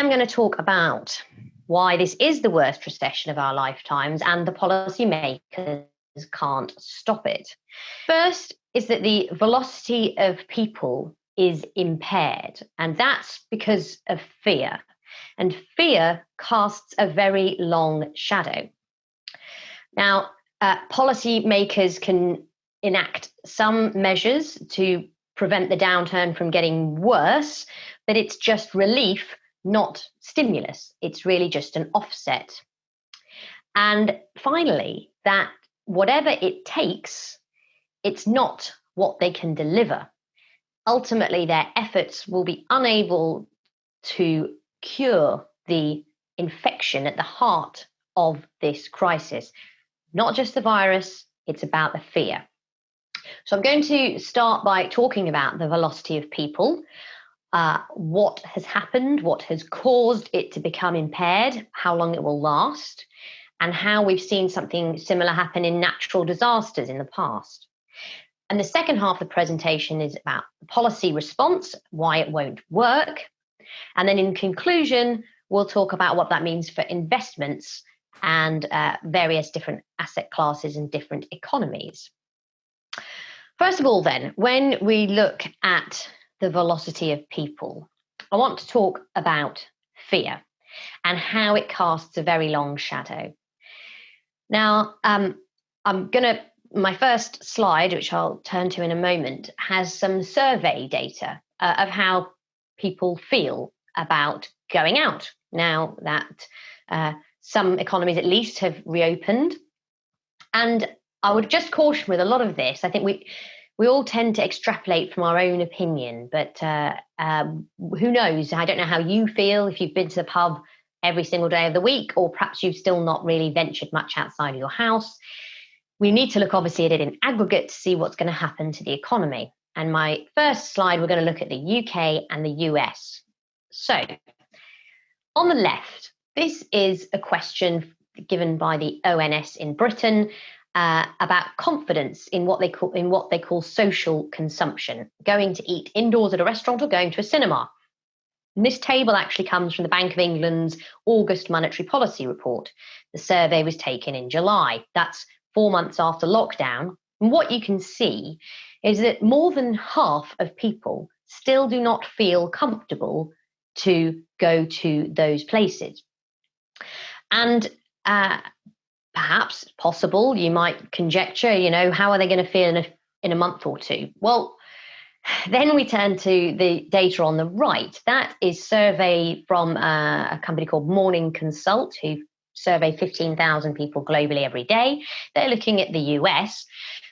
am going to talk about why this is the worst recession of our lifetimes and the policymakers can't stop it. First is that the velocity of people is impaired, and that's because of fear. And fear casts a very long shadow. Now, policymakers can enact some measures to prevent the downturn from getting worse, but it's just relief, not stimulus. It's really just an offset. And finally, that whatever it takes, it's not what they can deliver. Ultimately, their efforts will be unable to cure the infection at the heart of this crisis. Not just the virus, it's about the fear. So I'm going to start by talking about the velocity of people, what has happened, what has caused it to become impaired, how long it will last, and how we've seen something similar happen in natural disasters in the past. And the second half of the presentation is about the policy response, why it won't work. And then in conclusion, we'll talk about what that means for investments and various different asset classes and different economies. First of all, then, when we look at the velocity of people, I want to talk about fear and how it casts a very long shadow. Now, my first slide, which I'll turn to in a moment, has some survey data of how people feel about going out now that some economies at least have reopened. And I would just caution with a lot of this, I think we all tend to extrapolate from our own opinion, but who knows? I don't know how you feel if you've been to the pub every single day of the week, or perhaps you've still not really ventured much outside of your house. We need to look obviously at it in aggregate to see what's going to happen to the economy. And my first slide, we're going to look at the UK and the US. So on the left, this is a question given by the ONS in Britain about confidence in what they call social consumption, going to eat indoors at a restaurant or going to a cinema. And this table actually comes from the Bank of England's August Monetary Policy Report. The survey was taken in July. That's 4 months after lockdown. And what you can see is that more than half of people still do not feel comfortable to go to those places. And perhaps possible, you might conjecture, how are they going to feel in a month or two? Well, then we turn to the data on the right. That is survey from a company called Morning Consult, who survey 15,000 people globally every day. They're looking at the US,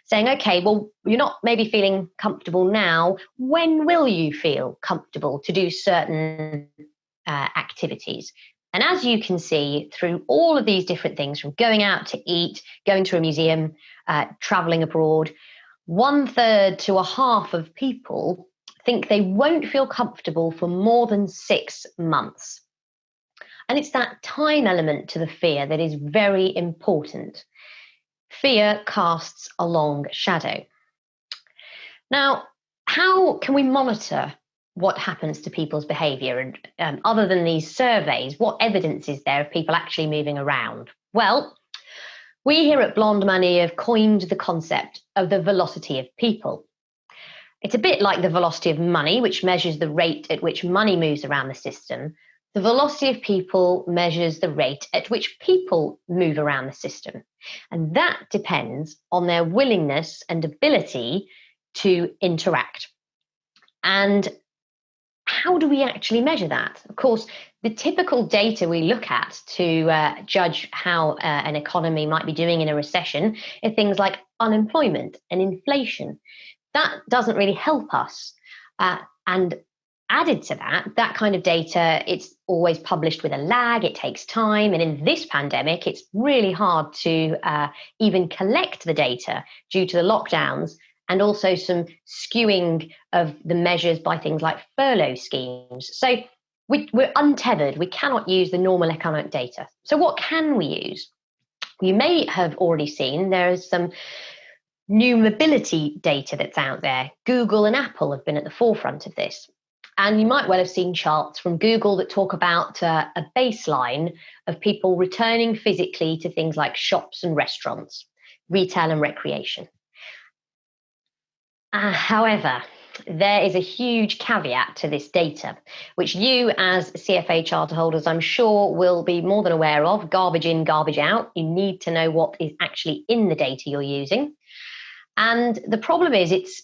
saying, okay, well, you're not maybe feeling comfortable now. When will you feel comfortable to do certain activities? And as you can see, through all of these different things, from going out to eat, going to a museum, traveling abroad, 1/3 to a half of people think they won't feel comfortable for more than 6 months. And it's that time element to the fear that is very important. Fear casts a long shadow. Now, how can we monitor what happens to people's behaviour? And other than these surveys, what evidence is there of people actually moving around? Well, we here at Blonde Money have coined the concept of the velocity of people. It's a bit like the velocity of money, which measures the rate at which money moves around the system. The velocity of people measures the rate at which people move around the system. And that depends on their willingness and ability to interact. And how do we actually measure that? Of course, the typical data we look at to judge how an economy might be doing in a recession are things like unemployment and inflation. That doesn't really help us. And added to that kind of data, it's always published with a lag, it takes time. And in this pandemic, it's really hard to even collect the data due to the lockdowns and also some skewing of the measures by things like furlough schemes. So we're untethered. We cannot use the normal economic data. So what can we use? You may have already seen there is some new mobility data that's out there. Google and Apple have been at the forefront of this. And you might well have seen charts from Google that talk about a baseline of people returning physically to things like shops and restaurants, retail and recreation. However, there is a huge caveat to this data, which you as CFA charter holders, I'm sure, will be more than aware of. Garbage in, garbage out. You need to know what is actually in the data you're using. And the problem is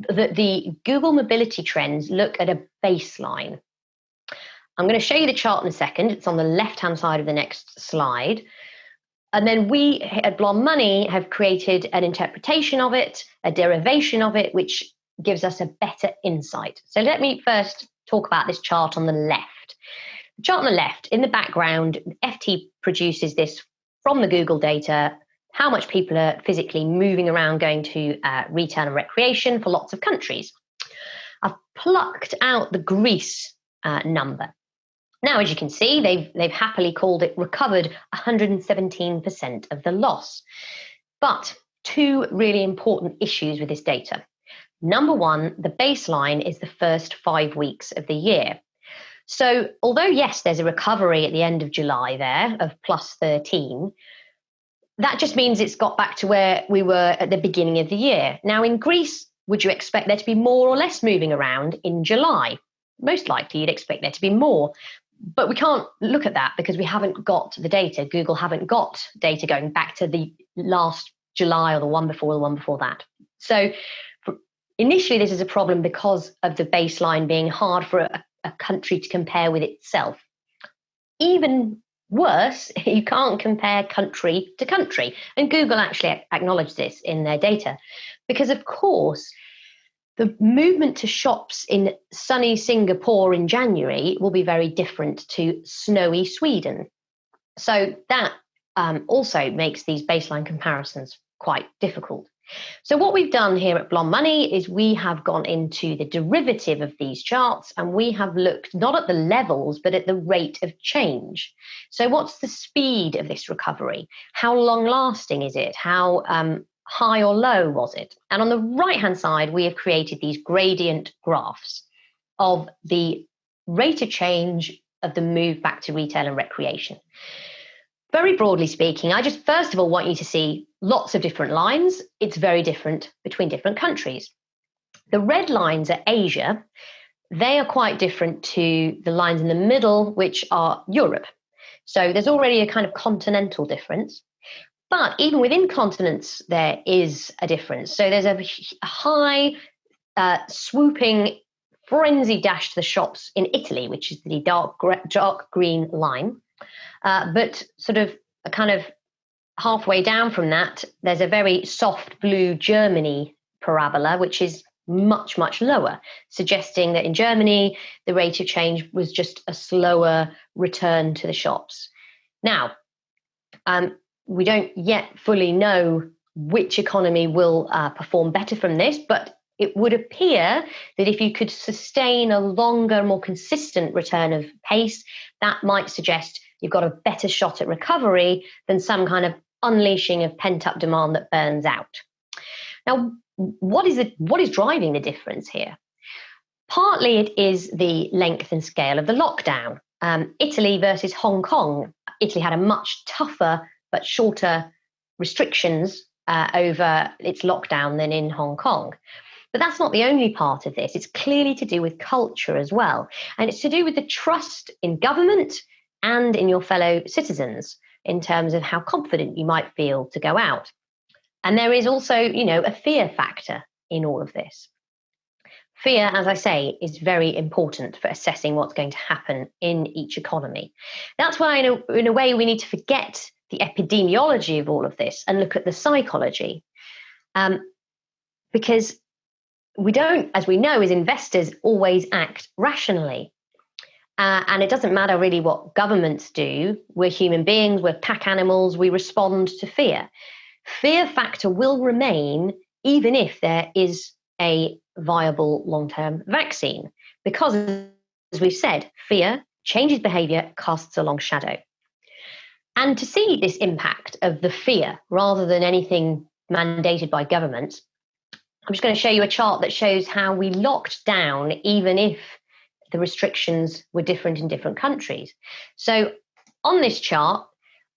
that the Google mobility trends look at a baseline. I'm going to show you the chart in a second. It's on the left-hand side of the next slide. And then we at Blonde Money have created an interpretation of it, a derivation of it, which gives us a better insight. So let me first talk about this chart on the left. The chart on the left, in the background, FT produces this from the Google data, how much people are physically moving around going to retail and recreation for lots of countries. I've plucked out the Greece number. Now, as you can see, they've happily called it recovered 117% of the loss. But two really important issues with this data. Number one, the baseline is the first 5 weeks of the year. So although, yes, there's a recovery at the end of July there of plus 13, that just means it's got back to where we were at the beginning of the year. Now, in Greece, would you expect there to be more or less moving around in July? Most likely, you'd expect there to be more. But we can't look at that because we haven't got the data. Google haven't got data going back to the last July or the one before that. So initially, this is a problem because of the baseline being hard for a country to compare with itself. Even worse, you can't compare country to country. And Google actually acknowledged this in their data because, of course, the movement to shops in sunny Singapore in January will be very different to snowy Sweden. So that also makes these baseline comparisons quite difficult. So what we've done here at Blonde Money is we have gone into the derivative of these charts and we have looked not at the levels, but at the rate of change. So what's the speed of this recovery? How long lasting is it? How high or low was it? And on the right-hand side, we have created these gradient graphs of the rate of change of the move back to retail and recreation. Very broadly speaking, I just first of all want you to see lots of different lines. It's very different between different countries. The red lines are Asia. They are quite different to the lines in the middle, which are Europe. So there's already a kind of continental difference. But even within continents, there is a difference. So there's a high, swooping, frenzy dash to the shops in Italy, which is the dark green line. But sort of a kind of halfway down from that, there's a very soft blue Germany parabola, which is much, much lower, suggesting that in Germany, the rate of change was just a slower return to the shops. Now, we don't yet fully know which economy will perform better from this, but it would appear that if you could sustain a longer, more consistent return of pace, that might suggest you've got a better shot at recovery than some kind of unleashing of pent-up demand that burns out. Now, what is driving the difference here? Partly it is the length and scale of the lockdown. Italy versus Hong Kong. Italy had a much tougher but shorter restrictions over its lockdown than in Hong Kong. But that's not the only part of this. It's clearly to do with culture as well. And it's to do with the trust in government and in your fellow citizens in terms of how confident you might feel to go out. And there is also, a fear factor in all of this. Fear, as I say, is very important for assessing what's going to happen in each economy. That's why, in a way, we need to forget the epidemiology of all of this and look at the psychology. Because we don't, as we know, as investors, always act rationally. And it doesn't matter really what governments do. We're human beings, we're pack animals, we respond to fear. Fear factor will remain even if there is a viable long-term vaccine. Because, as we've said, fear changes behavior, casts a long shadow. And to see this impact of the fear rather than anything mandated by governments, I'm just going to show you a chart that shows how we locked down even if the restrictions were different in different countries. So on this chart,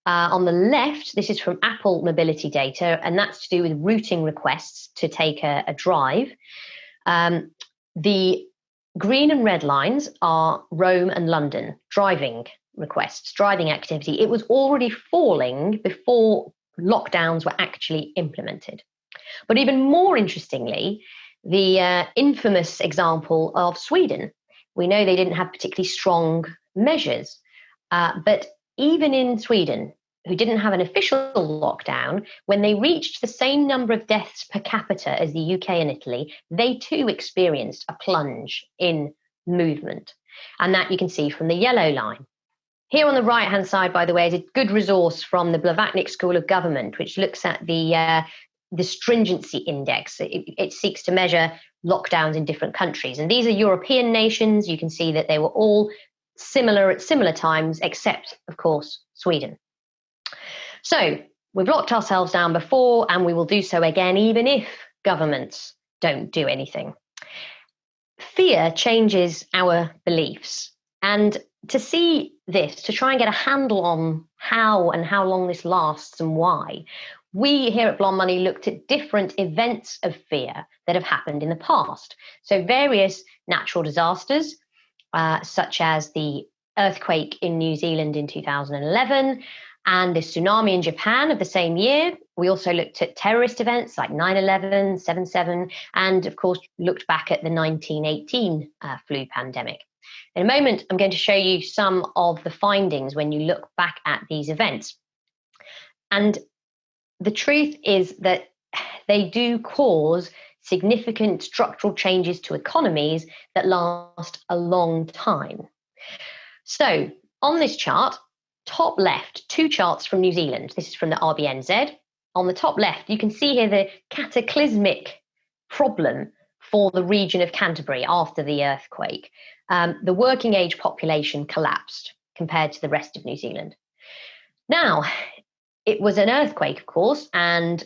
on the left, this is from Apple mobility data, and that's to do with routing requests to take a drive. The green and red lines are Rome and London driving requests, driving activity. It was already falling before lockdowns were actually implemented. But even more interestingly, the infamous example of Sweden. We know they didn't have particularly strong measures, but even in Sweden, who didn't have an official lockdown, when they reached the same number of deaths per capita as the UK and Italy, they too experienced a plunge in movement. And that you can see from the yellow line. Here on the right-hand side, by the way, is a good resource from the Blavatnik School of Government, which looks at the stringency index. It seeks to measure lockdowns in different countries. And these are European nations. You can see that they were all similar at similar times, except, of course, Sweden. So we've locked ourselves down before, and we will do so again, even if governments don't do anything. Fear changes our beliefs. And to see this, to try and get a handle on how and how long this lasts and why, we here at Blonde Money looked at different events of fear that have happened in the past. So various natural disasters, such as the earthquake in New Zealand in 2011 and the tsunami in Japan of the same year. We also looked at terrorist events like 9/11, 7/7, and of course looked back at the 1918 flu pandemic. In a moment, I'm going to show you some of the findings when you look back at these events. And the truth is that they do cause significant structural changes to economies that last a long time. So on this chart, top left, two charts from New Zealand. This is from the RBNZ. On the top left, you can see here the cataclysmic problem for the region of Canterbury after the earthquake. The working age population collapsed compared to the rest of New Zealand. Now, it was an earthquake, of course, and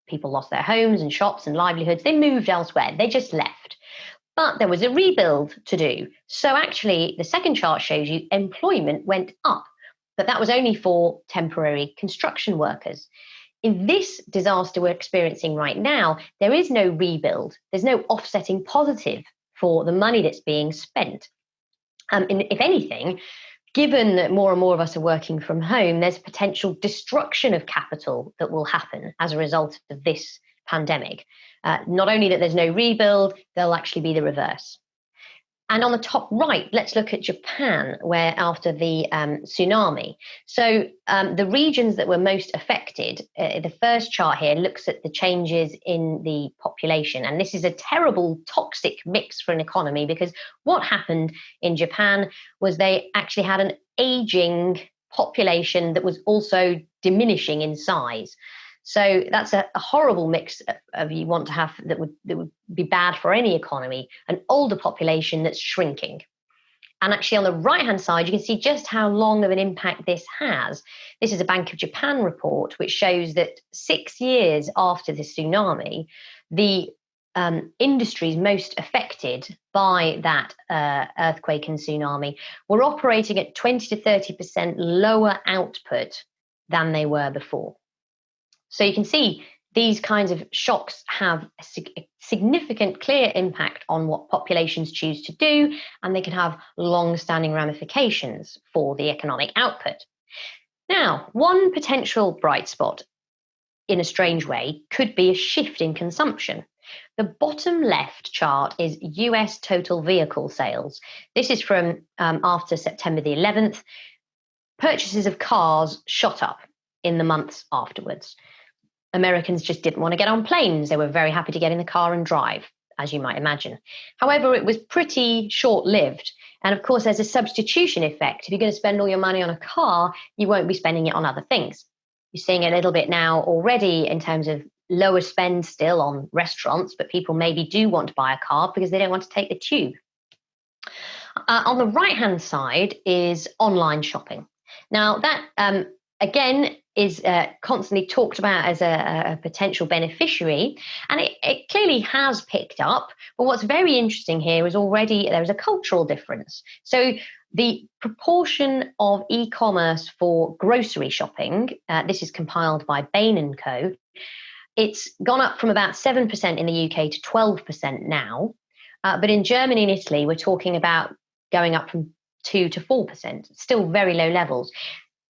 people lost their homes and shops and livelihoods. They moved elsewhere. They just left. But there was a rebuild to do. So actually, the second chart shows you employment went up, but that was only for temporary construction workers. In this disaster we're experiencing right now, there is no rebuild. There's no offsetting positive for the money that's being spent. And if anything, given that more and more of us are working from home, there's potential destruction of capital that will happen as a result of this pandemic. Not only that there's no rebuild, there'll actually be the reverse. And on the top right, let's look at Japan, where after the tsunami. So the regions that were most affected, the first chart here looks at the changes in the population. And this is a terrible, toxic mix for an economy, because what happened in Japan was they actually had an aging population that was also diminishing in size. So that's a horrible mix of you want to have that would be bad for any economy, an older population that's shrinking. And actually on the right-hand side, you can see just how long of an impact this has. This is a Bank of Japan report, which shows that 6 years after the tsunami, the industries most affected by that earthquake and tsunami were operating at 20 to 30% lower output than they were before. So you can see these kinds of shocks have a significant, clear impact on what populations choose to do, and they can have long-standing ramifications for the economic output. Now, one potential bright spot, in a strange way, could be a shift in consumption. The bottom left chart is US total vehicle sales. This is from after September the 11th. Purchases of cars shot up in the months afterwards. Americans just didn't want to get on planes. They were very happy to get in the car and drive, as you might imagine. However, it was pretty short-lived. And of course, there's a substitution effect. If you're going to spend all your money on a car, you won't be spending it on other things. You're seeing a little bit now already in terms of lower spend still on restaurants, but people maybe do want to buy a car because they don't want to take the tube. On the right-hand side is online shopping. Now, that again, is constantly talked about as a potential beneficiary, and it clearly has picked up. But what's very interesting here is already there's a cultural difference. So the proportion of e-commerce for grocery shopping, this is compiled by Bain & Co., it's gone up from about 7% in the UK to 12% now. But in Germany and Italy, we're talking about going up from 2 to 4%, still very low levels.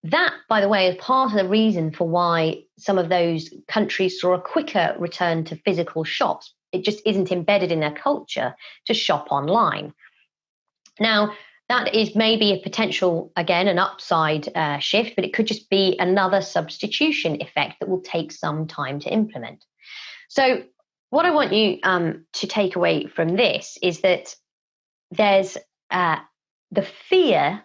That, by the way, is part of the reason for why some of those countries saw a quicker return to physical shops. It just isn't embedded in their culture to shop online. Now, that is maybe a potential, again, an upside shift, but it could just be another substitution effect that will take some time to implement. So what I want you to take away from this is that there's the fear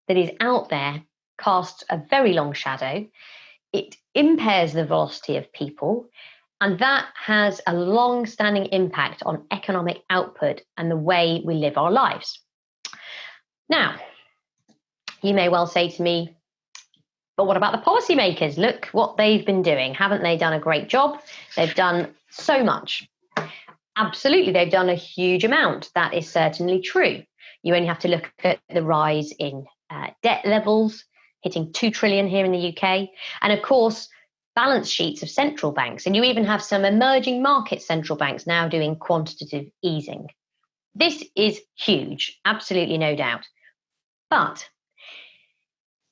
that is out there casts a very long shadow. It impairs the velocity of people, and that has a long-standing impact on economic output and the way we live our lives. Now, you may well say to me, but what about the policymakers? Look what they've been doing. Haven't they done a great job? They've done so much. Absolutely, they've done a huge amount. That is certainly true. You only have to look at the rise in debt levels, hitting 2 trillion here in the UK. And of course, balance sheets of central banks. And you even have some emerging market central banks now doing quantitative easing. This is huge, absolutely no doubt. But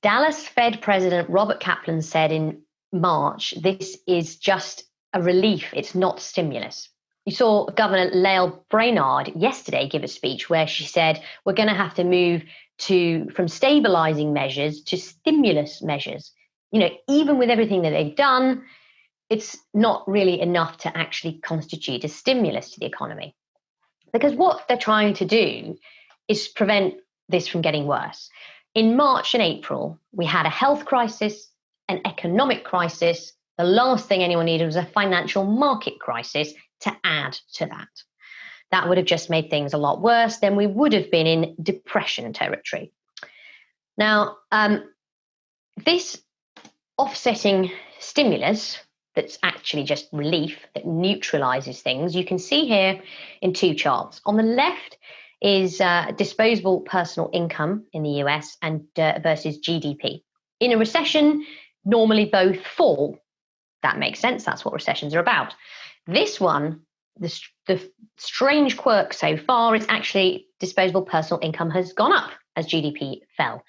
Dallas Fed President Robert Kaplan said in March, this is just a relief, it's not stimulus. You saw Governor Lael Brainard yesterday give a speech where she said, we're going to have to move from stabilizing measures to stimulus measures. You know, even with everything that they've done, it's not really enough to actually constitute a stimulus to the economy. Because what they're trying to do is prevent this from getting worse. In March and April, we had a health crisis, an economic crisis. The last thing anyone needed was a financial market crisis to add to that. That would have just made things a lot worse. Then we would have been in depression territory. Now, this offsetting stimulus that's actually just relief that neutralizes things, you can see here in two charts. On the left is disposable personal income in the US and versus GDP. In a recession, normally both fall. That makes sense. That's what recessions are about. This one, the strange quirk so far is actually disposable personal income has gone up as GDP fell.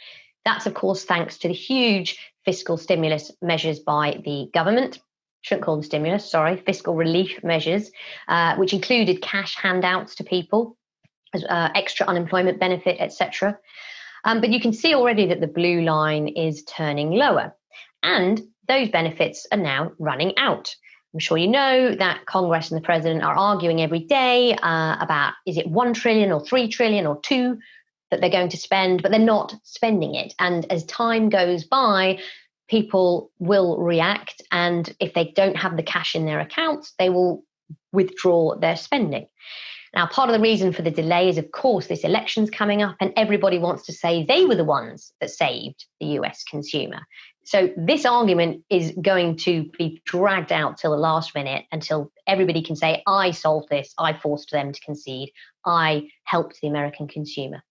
That's, of course, thanks to the huge fiscal stimulus measures by the government. Shouldn't call them stimulus, sorry, fiscal relief measures, which included cash handouts to people, extra unemployment benefit, etc. But you can see already that the blue line is turning lower, and those benefits are now running out. I'm sure you know that Congress and the president are arguing every day about is it 1 trillion or 3 trillion or 2 that they're going to spend, but they're not spending it. And as time goes by, people will react. And if they don't have the cash in their accounts, they will withdraw their spending. Now, part of the reason for the delay is, of course, this election's coming up and everybody wants to say they were the ones that saved the US consumer. So this argument is going to be dragged out till the last minute until everybody can say, I solved this, I forced them to concede, I helped the American consumer.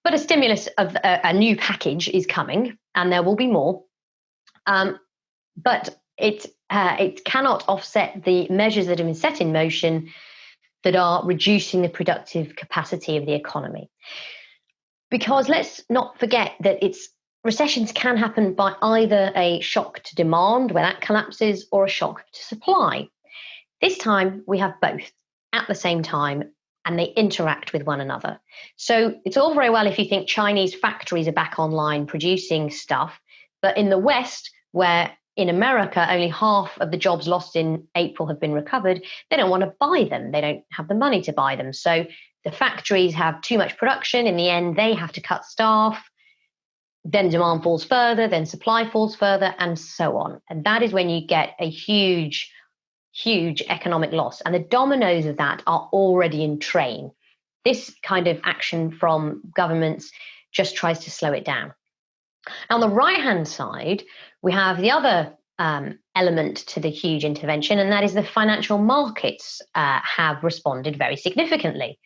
But a stimulus of a new package is coming, and there will be more. But it cannot offset the measures that have been set in motion that are reducing the productive capacity of the economy. Because let's not forget that recessions can happen by either a shock to demand, where that collapses, or a shock to supply. This time we have both at the same time, and they interact with one another. So it's all very well if you think Chinese factories are back online producing stuff, but in the West, where in America only half of the jobs lost in April have been recovered, they don't want to buy them. They don't have the money to buy them. So the factories have too much production. In the end, they have to cut staff. Then demand falls further, then supply falls further, and so on. And that is when you get a huge economic loss. And the dominoes of that are already in train. This kind of action from governments just tries to slow it down. On the right-hand side, We have the other element to the huge intervention, and that is the financial markets have responded very significantly.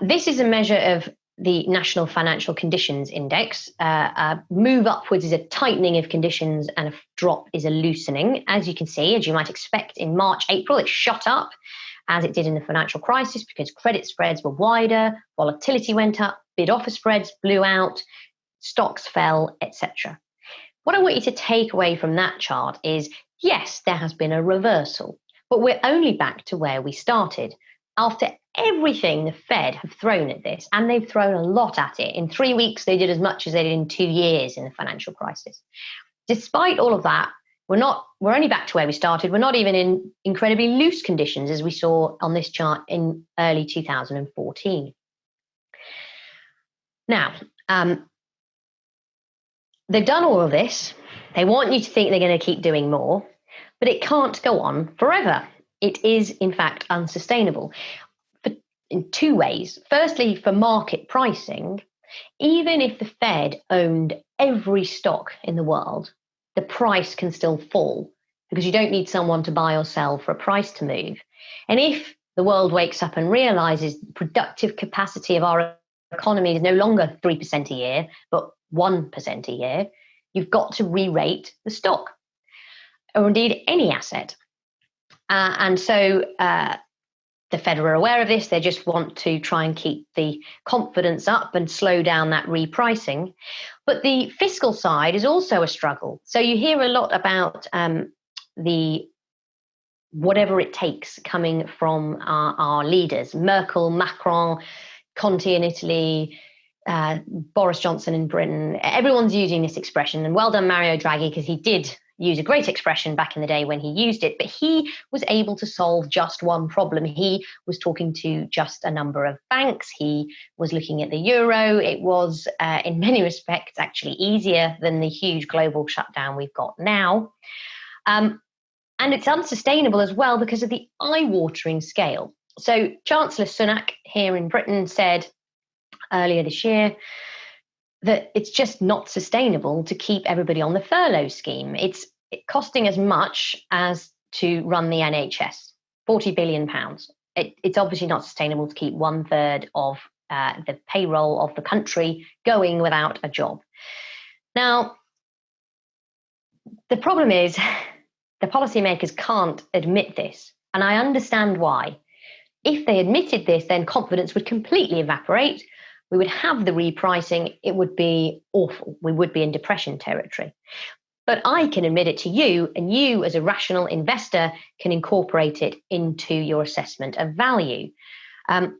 This is a measure of the National Financial Conditions Index. A move upwards is a tightening of conditions and a drop is a loosening. As you can see, as you might expect, in March, April, it shot up as it did in the financial crisis because credit spreads were wider, volatility went up, bid-offer spreads blew out, stocks fell, etc. What I want you to take away from that chart is, yes, there has been a reversal, but we're only back to where we started. After everything the Fed have thrown at this, and they've thrown a lot at it. In 3 weeks, they did as much as they did in 2 years in the financial crisis. Despite all of that, we're only back to where we started. We're not even in incredibly loose conditions as we saw on this chart in early 2014. Now, they've done all of this. They want you to think they're going to keep doing more, but it can't go on forever. It is, in fact, unsustainable in 2 ways. Firstly, for market pricing, even if the Fed owned every stock in the world, the price can still fall because you don't need someone to buy or sell for a price to move. And if the world wakes up and realizes the productive capacity of our economy is no longer 3% a year, but 1% a year, you've got to re-rate the stock or indeed any asset. And so the Fed are aware of this. They just want to try and keep the confidence up and slow down that repricing. But the fiscal side is also a struggle. So you hear a lot about the whatever it takes coming from our leaders, Merkel, Macron, Conte in Italy, Boris Johnson in Britain. Everyone's using this expression, and well done Mario Draghi, because he did use a great expression back in the day when he used it, but he was able to solve just one problem. He was talking to just a number of banks. He was looking at the euro. It was, in many respects, actually easier than the huge global shutdown we've got now. And it's unsustainable as well because of the eye-watering scale. So Chancellor Sunak here in Britain said earlier this year that it's just not sustainable to keep everybody on the furlough scheme. It's costing as much as to run the NHS, £40 billion. It's obviously not sustainable to keep 1/3 of the payroll of the country going without a job. Now, the problem is the policymakers can't admit this, and I understand why. If they admitted this, then confidence would completely evaporate. We would have the repricing. It would be awful. We would be in depression territory. But I can admit it to you, and you as a rational investor can incorporate it into your assessment of value. And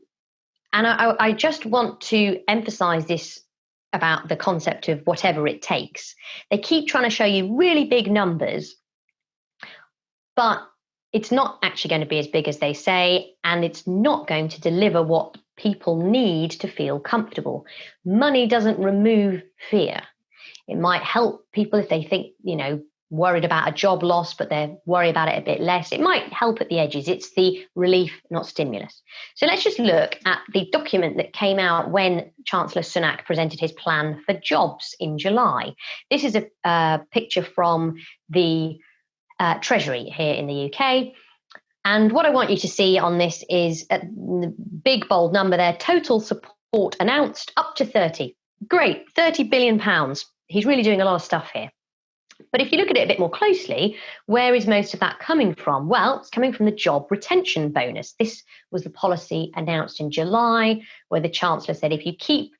I just want to emphasize this about the concept of whatever it takes. They keep trying to show you really big numbers, but it's not actually going to be as big as they say, and it's not going to deliver what people need to feel comfortable. Money doesn't remove fear. It might help people if they think, worried about a job loss, but they're worried about it a bit less. It might help at the edges. It's the relief, not stimulus. So let's just look at the document that came out when Chancellor Sunak presented his plan for jobs in July. This is a picture from the Treasury here in the UK. And what I want you to see on this is the big bold number there, total support announced up to 30. Great, £30 billion. He's really doing a lot of stuff here. But if you look at it a bit more closely, where is most of that coming from? Well, it's coming from the job retention bonus. This was the policy announced in July, where the Chancellor said if you keep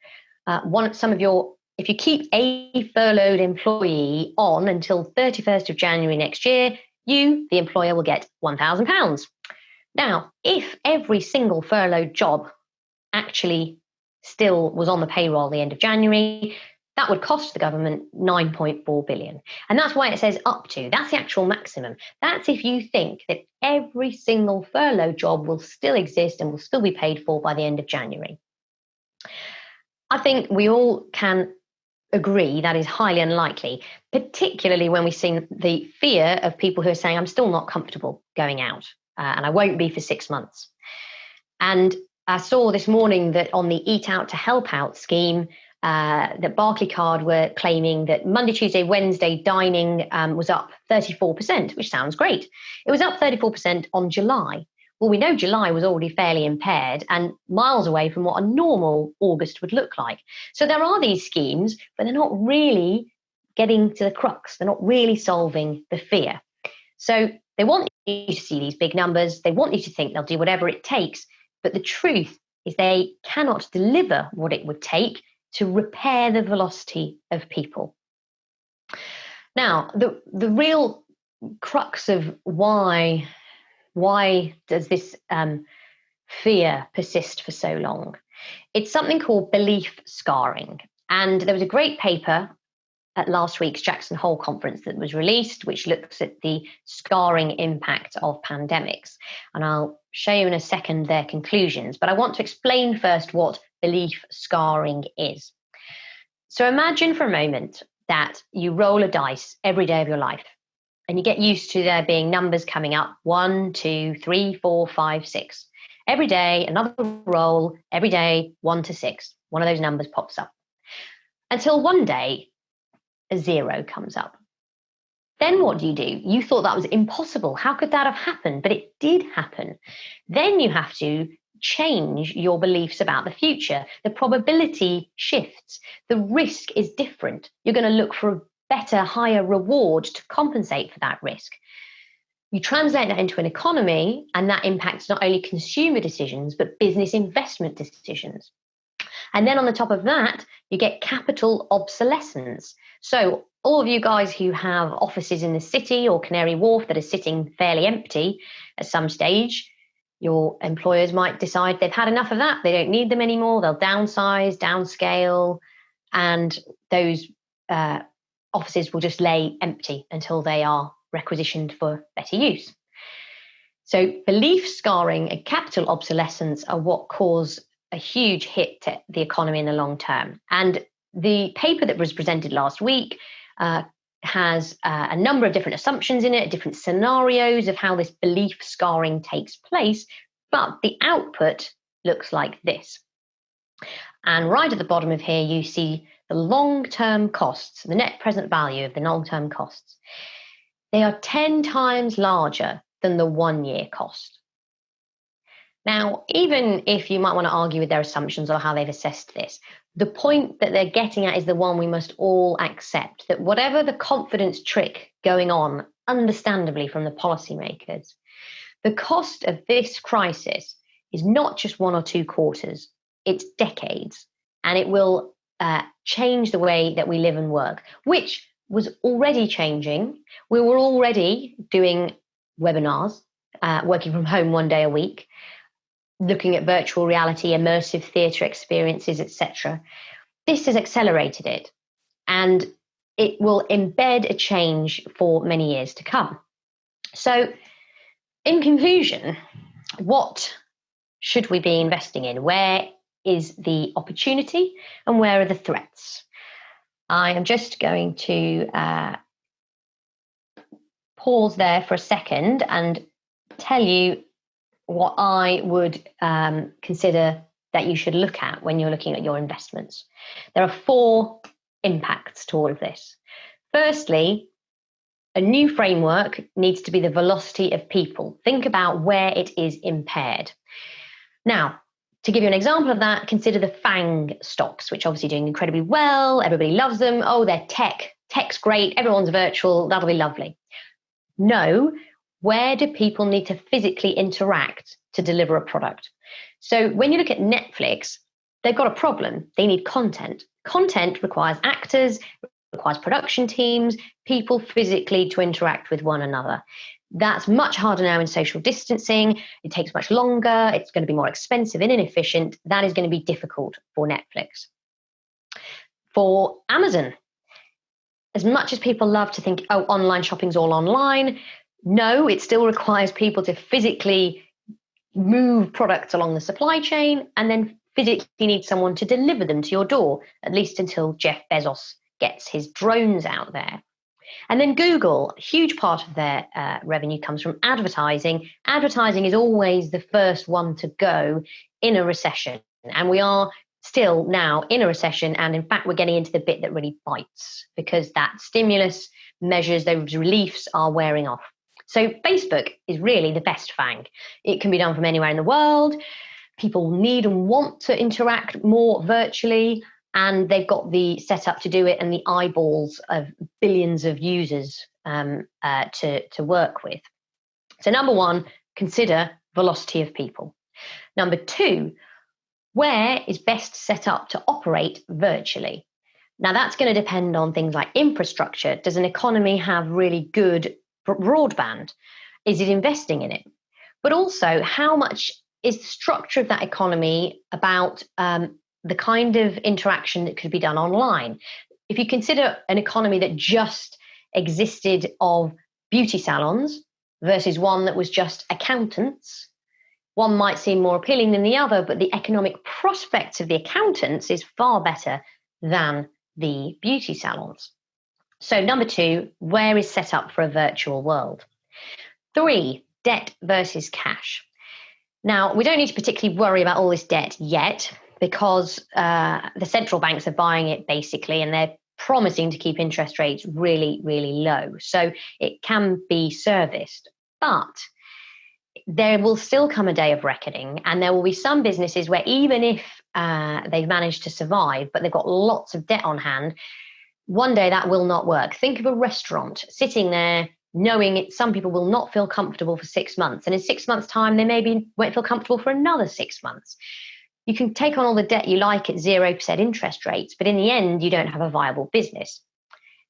if you keep a furloughed employee on until 31st of January next year, you, the employer, will get £1,000. Now, if every single furloughed job actually still was on the payroll at the end of January, that would cost the government £9.4 billion. And that's why it says up to. That's the actual maximum. That's if you think that every single furlough job will still exist and will still be paid for by the end of January. I think we all can agree that is highly unlikely, particularly when we've seen the fear of people who are saying, I'm still not comfortable going out and I won't be for 6 months. And I saw this morning that on the Eat Out to Help Out scheme, that Barclaycard were claiming that Monday, Tuesday, Wednesday dining was up 34%, which sounds great. It was up 34% on July. Well, we know July was already fairly impaired and miles away from what a normal August would look like. So there are these schemes, but they're not really getting to the crux. They're not really solving the fear. So they want you to see these big numbers. They want you to think they'll do whatever it takes. But the truth is they cannot deliver what it would take to repair the velocity of people. Now, the real crux of why does this fear persist for so long? It's something called belief scarring. And there was a great paper at last week's Jackson Hole conference that was released, which looks at the scarring impact of pandemics. And I'll show you in a second their conclusions, but I want to explain first what belief scarring is. So imagine for a moment that you roll a dice every day of your life, and you get used to there being numbers coming up 1, 2, 3, 4, 5, 6. Every day, another roll, every day, 1 to 6. One of those numbers pops up. Until one day, a 0 comes up. Then what do? You thought that was impossible. How could that have happened? But it did happen. Then you have to change your beliefs about the future. The probability shifts. The risk is different. You're going to look for a better, higher reward to compensate for that risk. You translate that into an economy, and that impacts not only consumer decisions, but business investment decisions. And then on the top of that, you get capital obsolescence. So all of you guys who have offices in the city or Canary Wharf that are sitting fairly empty at some stage, your employers might decide they've had enough of that. They don't need them anymore. They'll downsize, downscale, and those offices will just lay empty until they are requisitioned for better use. So belief scarring and capital obsolescence are what cause a huge hit to the economy in the long term. And the paper that was presented last week has a number of different assumptions in it, different scenarios of how this belief scarring takes place, but the output looks like this. And right at the bottom of here, you see the long-term costs, the net present value of the long-term costs. They are 10 times larger than the 1-year cost. Now, even if you might want to argue with their assumptions or how they've assessed this, the point that they're getting at is the one we must all accept, that whatever the confidence trick going on, understandably from the policymakers, the cost of this crisis is not just 1 or 2 quarters, it's decades, and it will change the way that we live and work, which was already changing. We were already doing webinars, working from home 1 day a week, looking at virtual reality, immersive theatre experiences, etc. This has accelerated it, and it will embed a change for many years to come. So, in conclusion, what should we be investing in? Where is the opportunity and where are the threats? I am just going to pause there for a second and tell you what I would consider that you should look at when you're looking at your investments. There are 4 impacts to all of this. Firstly, a new framework needs to be the velocity of people. Think about where it is impaired. Now, to give you an example of that, consider the FANG stocks, which are obviously doing incredibly well. Everybody loves them. Oh, they're tech. Tech's great. Everyone's virtual. That'll be lovely. No. Where do people need to physically interact to deliver a product? So when you look at Netflix, they've got a problem. They need content. Content requires actors, requires production teams, people physically to interact with one another. That's much harder now in social distancing. It takes much longer. It's going to be more expensive and inefficient. That is going to be difficult for Netflix. For Amazon, as much as people love to think, oh, online shopping's all online, no, it still requires people to physically move products along the supply chain and then physically need someone to deliver them to your door, at least until Jeff Bezos gets his drones out there. And then Google, a huge part of their revenue comes from advertising. Advertising is always the first one to go in a recession. And we are still now in a recession. And in fact, we're getting into the bit that really bites, because that stimulus measures, those reliefs are wearing off. So Facebook is really the best fang. It can be done from anywhere in the world. People need and want to interact more virtually, and they've got the setup to do it and the eyeballs of billions of users to work with. So number one, consider velocity of people. Number two, where is best set up to operate virtually? Now, that's going to depend on things like infrastructure. Does an economy have really good broadband? Is it investing in it? But also, how much is the structure of that economy about the kind of interaction that could be done online? If you consider an economy that just existed of beauty salons versus one that was just accountants, one might seem more appealing than the other, but the economic prospects of the accountants is far better than the beauty salons. So number two, where is set up for a virtual world? Three, debt versus cash. Now, we don't need to particularly worry about all this debt yet, because the central banks are buying it basically, and they're promising to keep interest rates really, really low. So it can be serviced. But there will still come a day of reckoning, and there will be some businesses where even if they've managed to survive, but they've got lots of debt on hand, one day that will not work. Think of a restaurant sitting there knowing some people will not feel comfortable for 6 months. And in 6 months' time, they maybe won't feel comfortable for another 6 months. You can take on all the debt you like at 0% interest rates, but in the end, you don't have a viable business.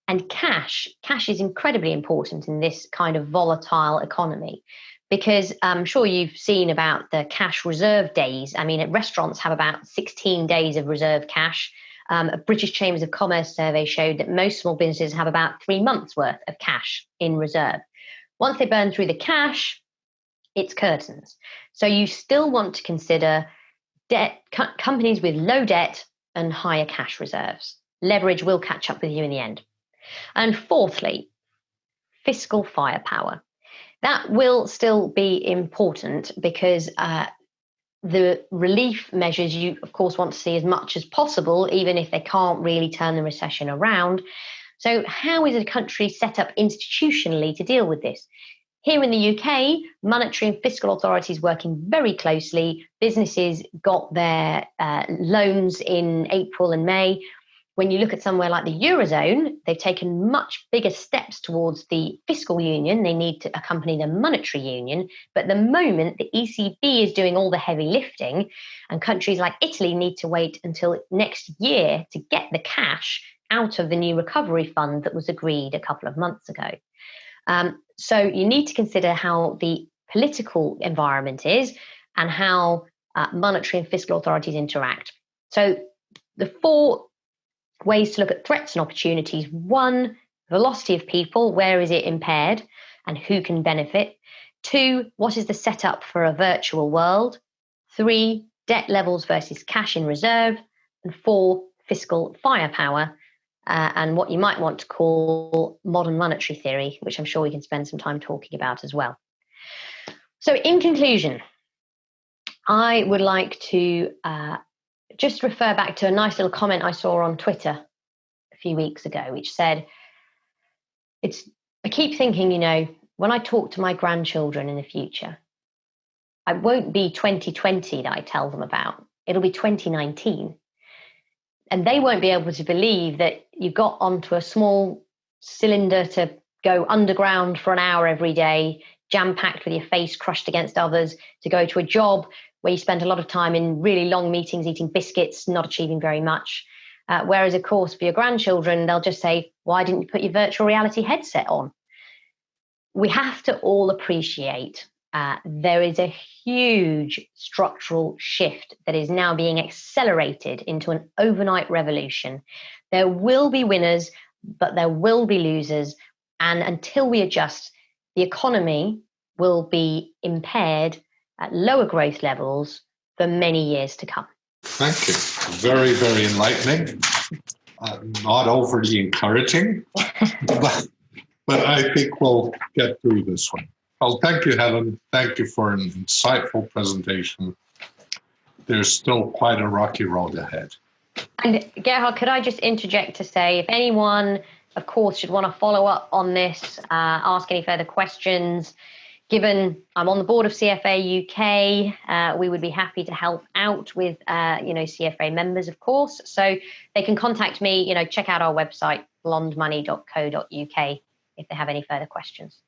And cash is incredibly important in this kind of volatile economy, because I'm sure you've seen about the cash reserve days. I mean, restaurants have about 16 days of reserve cash. A British Chambers of Commerce survey showed that most small businesses have about 3 months worth of cash in reserve. Once they burn through the cash, it's curtains. So you still want to consider debt, companies with low debt and higher cash reserves. Leverage will catch up with you in the end. And fourthly, fiscal firepower. That will still be important, because the relief measures you, of course, want to see as much as possible, even if they can't really turn the recession around. So how is a country set up institutionally to deal with this? Here in the UK, monetary and fiscal authorities working very closely. Businesses got their loans in April and May. When you look at somewhere like the Eurozone, they've taken much bigger steps towards the fiscal union. They need to accompany the monetary union. But at the moment, the ECB is doing all the heavy lifting, and countries like Italy need to wait until next year to get the cash out of the new recovery fund that was agreed a couple of months ago. So you need to consider how the political environment is and how monetary and fiscal authorities interact. So the four ways to look at threats and opportunities: one, velocity of people, where is it impaired and who can benefit? Two, what is the setup for a virtual world? Three, debt levels versus cash in reserve. And four, fiscal firepower, and what you might want to call modern monetary theory, which I'm sure we can spend some time talking about as well. So in conclusion, I would like to just refer back to a nice little comment I saw on Twitter a few weeks ago, which said, I keep thinking, when I talk to my grandchildren in the future, it won't be 2020 that I tell them about. It'll be 2019. And they won't be able to believe that you got onto a small cylinder to go underground for an hour every day, jam-packed with your face crushed against others, to go to a job where you spent a lot of time in really long meetings eating biscuits, not achieving very much. Whereas, of course, for your grandchildren, they'll just say, why didn't you put your virtual reality headset on? We have to all appreciate there is a huge structural shift that is now being accelerated into an overnight revolution. There will be winners, but there will be losers. And until we adjust, the economy will be impaired at lower growth levels for many years to come. Thank you. Very, very enlightening. Not overly encouraging, but I think we'll get through this one. Well, thank you, Helen. Thank you for an insightful presentation. there's still quite a rocky road ahead. And Gerhard, could I just interject to say, if anyone, of course, should want to follow up on this, ask any further questions, given I'm on the board of CFA UK, we would be happy to help out with, CFA members, of course. So they can contact me, check out our website, blondemoney.co.uk if they have any further questions.